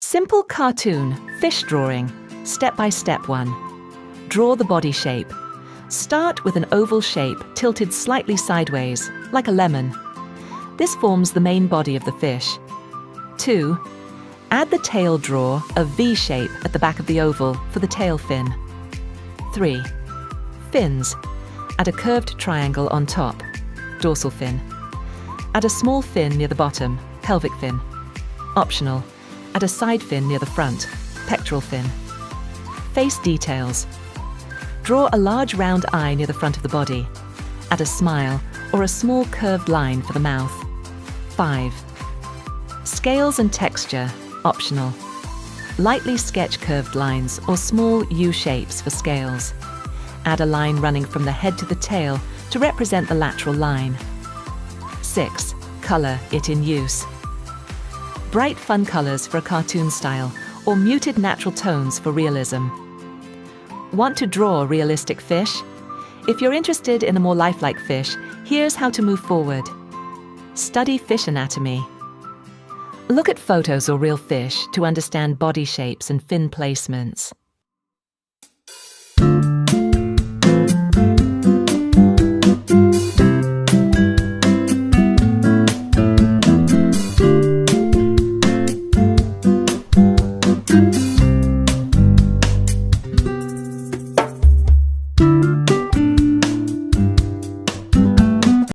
Simple cartoon, fish drawing, step-by-step 1. Draw the body shape. Start with an oval shape tilted slightly sideways, like a lemon. This forms the main body of the fish. 2. Add the tail draw, a V shape at the back of the oval for the tail fin. 3. Fins. Add a curved triangle on top, dorsal fin. Add a small fin near the bottom, pelvic fin. Optional. Add a side fin near the front, pectoral fin. Face details. Draw a large round eye near the front of the body. Add a smile or a small curved line for the mouth. 5. Scales and texture, optional. Lightly sketch curved lines or small U shapes for scales. Add a line running from the head to the tail to represent the lateral line. 6. Color it in use. Bright fun colors for a cartoon style or muted natural tones for realism. Want to draw realistic fish? If you're interested in a more lifelike fish, here's how to move forward. Study fish anatomy. Look at photos or real fish to understand body shapes and fin placements.